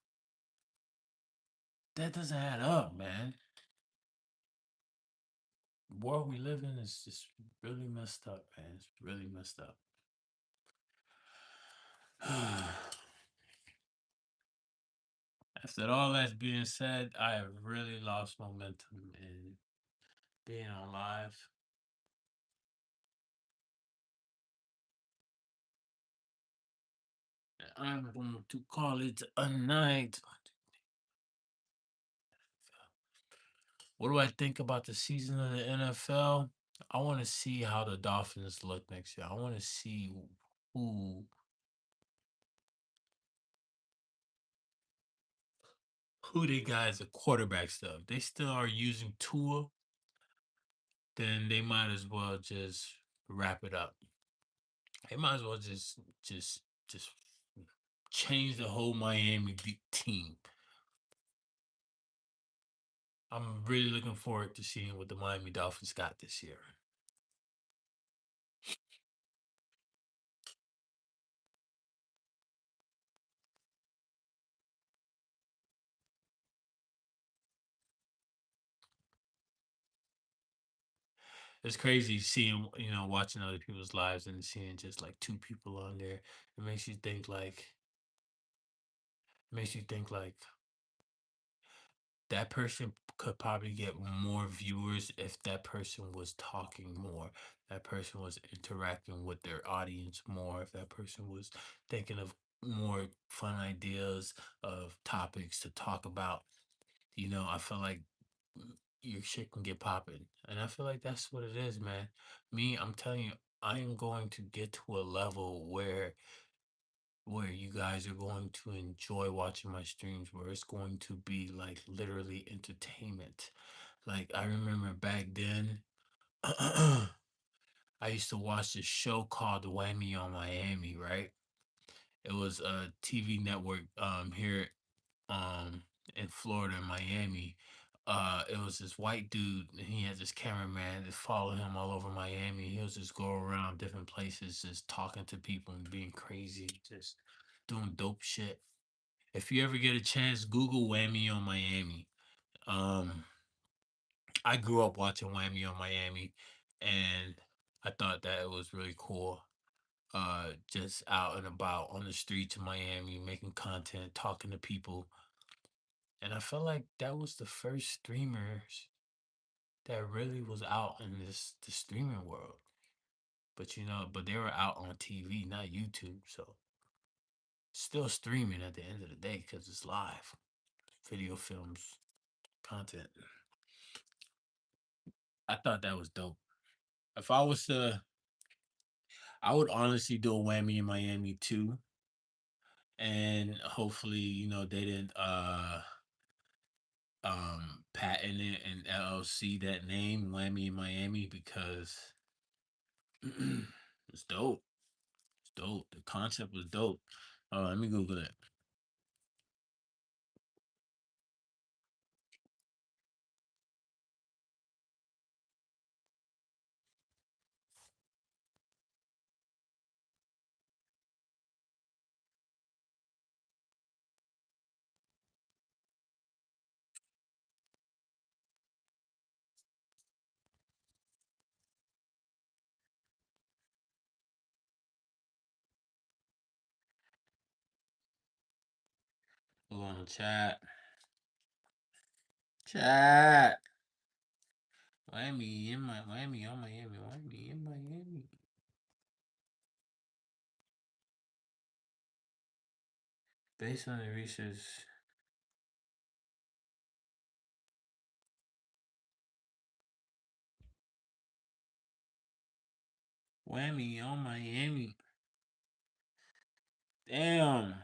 That doesn't add up, man. The world we live in is just really messed up, man. It's really messed up. After all that's being said, I have really lost momentum in being alive. I'm going to call it a night. What do I think about the season of the NFL? I want to see how the Dolphins look next year. I want to see who they guys the quarterback stuff. They still are using Tua, then they might as well just wrap it up. They might as well just change the whole team. I'm really looking forward to seeing what the Miami Dolphins got this year. It's crazy seeing, watching other people's lives and seeing just like two people on there. It makes you think like that person could probably get more viewers if that person was talking more. That person was interacting with their audience more. If that person was thinking of more fun ideas of topics to talk about. I feel like your shit can get popping. And I feel like that's what it is, man. Me, I'm telling you, I am going to get to a level where you guys are going to enjoy watching my streams, where it's going to be like literally entertainment. Like I remember back then, I used to watch this show called Whammy on Miami, right? It was a TV network here um in Florida, in Miami. It was this white dude, and he had this cameraman that followed him all over Miami. He was just go around different places, just talking to people and being crazy, just doing dope shit. If you ever get a chance, Google Whammy on Miami. Um, I grew up watching Whammy on Miami, and I thought that it was really cool. Just out and about on the streets of Miami, making content, talking to people, and I felt like that was the first streamers that really was out in the streaming world. But they were out on TV, not YouTube, so still streaming at the end of the day because it's live, video films, content. I thought that was dope. If I was to, I would honestly do a Whammy in Miami too, and hopefully, they didn't patent it and LLC that name Whammy in Miami because it's dope. It's dope. The concept was dope. Let me Google it. Hold on, chat. Chat. Miami in my Miami on Miami. Miami in Miami. Based on the research, Whammy on Miami. Damn.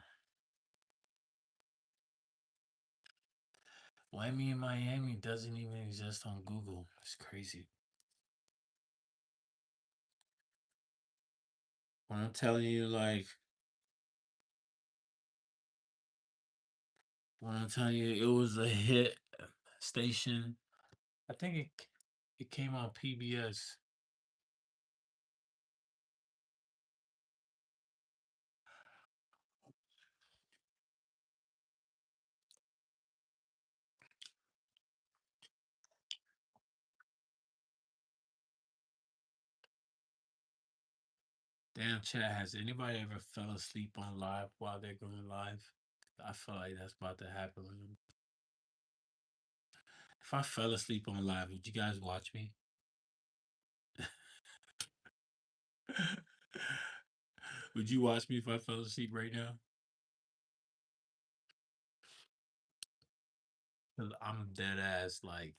Whammy in Miami doesn't even exist on Google. It's crazy. When I'm telling you, like, when I'm telling you, it was a hit station. I think it came on PBS. Damn, chat. Has anybody ever fell asleep on live while they're going live? I feel like that's about to happen. If I fell asleep on live, would you guys watch me? Would you watch me if I fell asleep right now? Cause I'm dead ass like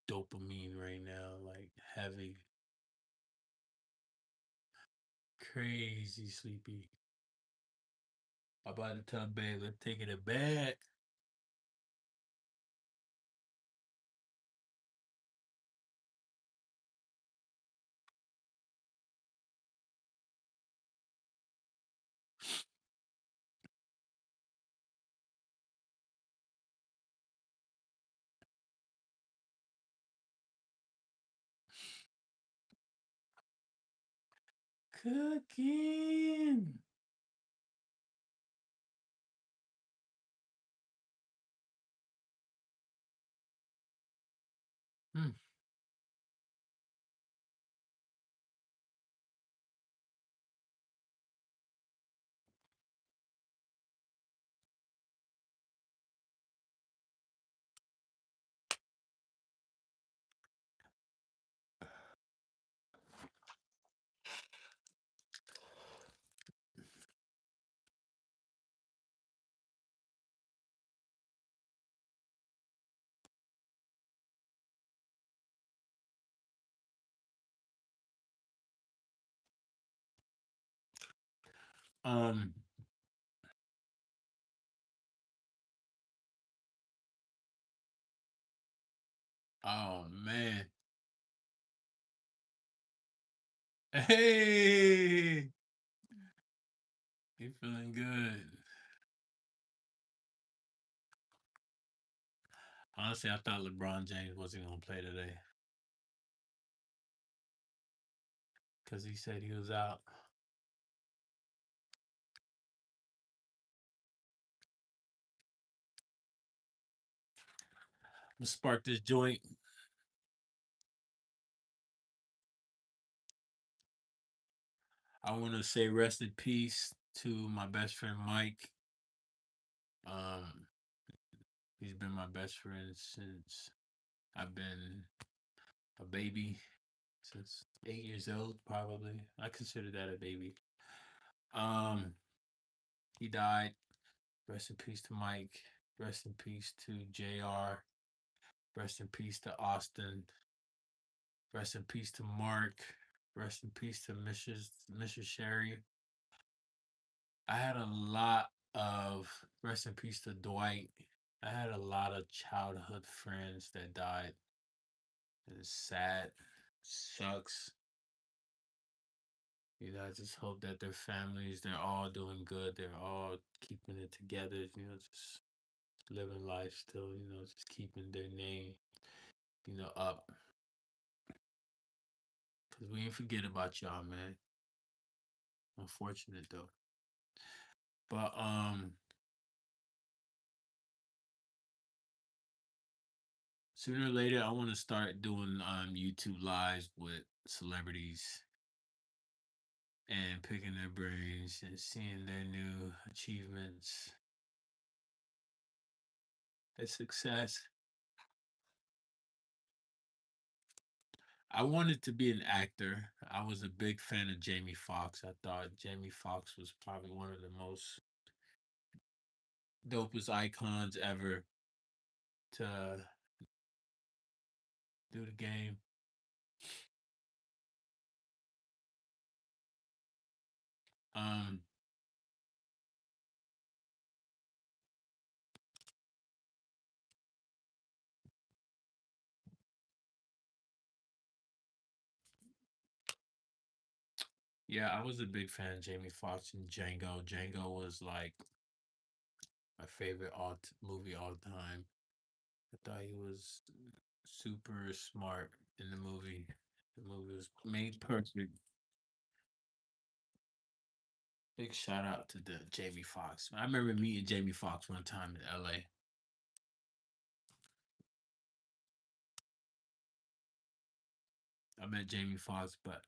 dopamine right now, like heavy, crazy sleepy. I'm about to tell babe, let's take it to bed. Cooking. Hmm. Um. Oh man. Hey, you feeling good? Honestly, I thought LeBron James wasn't gonna play today because he said he was out. I'm gonna spark this joint. I want to say rest in peace to my best friend Mike. Um, he's been my best friend since I've been a baby, since 8 years old, probably. I consider that a baby. Um, he died. Rest in peace to Mike. Rest in peace to JR. Rest in peace to Austin. Rest in peace to Mark. Rest in peace to Mrs. Sherry. I had a lot of rest in peace to Dwight. I had a lot of childhood friends that died. It's sad. Sucks. I just hope that their families, they're all doing good. They're all keeping it together, just living life still, just keeping their name, up. Cause we ain't forget about y'all, man. Unfortunate though. But sooner or later I wanna start doing YouTube lives with celebrities and picking their brains and seeing their new achievements and success. I wanted to be an actor. I was a big fan of Jamie Foxx. I thought Jamie Foxx was probably one of the most dopest icons ever to do the game. Um, yeah, I was a big fan of Jamie Foxx and Django. Django was like my favorite movie all time. I thought he was super smart in the movie. The movie was made perfect. Big shout out to the Jamie Foxx. I remember meeting Jamie Foxx one time in LA. I met Jamie Foxx, but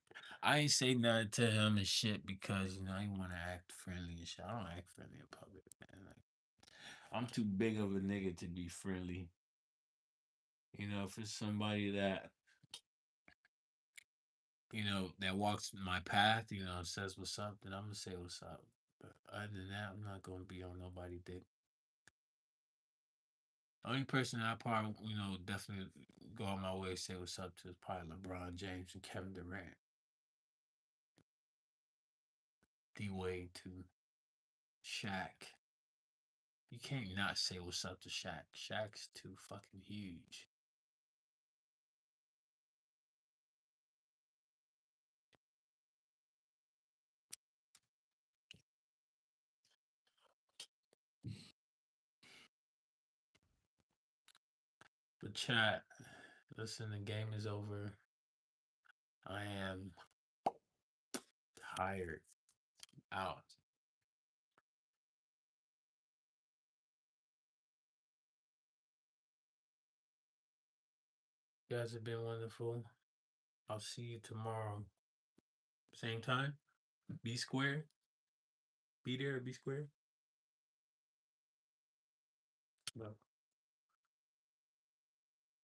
I ain't say nothing to him and shit because he want to act friendly and shit. I don't act friendly in public, man. Like I'm too big of a nigga to be friendly. If it's somebody that that walks my path, says what's up, then I'm gonna say what's up. But other than that, I'm not gonna be on nobody dick. The only person that I probably, definitely go on my way to say what's up to is probably LeBron James and Kevin Durant. D Wade to Shaq. You can't not say what's up to Shaq. Shaq's too fucking huge. But chat, listen, the game is over. I am tired. Out. You guys have been wonderful. I'll see you tomorrow. Same time. Be square. Be there. Be square. Bye.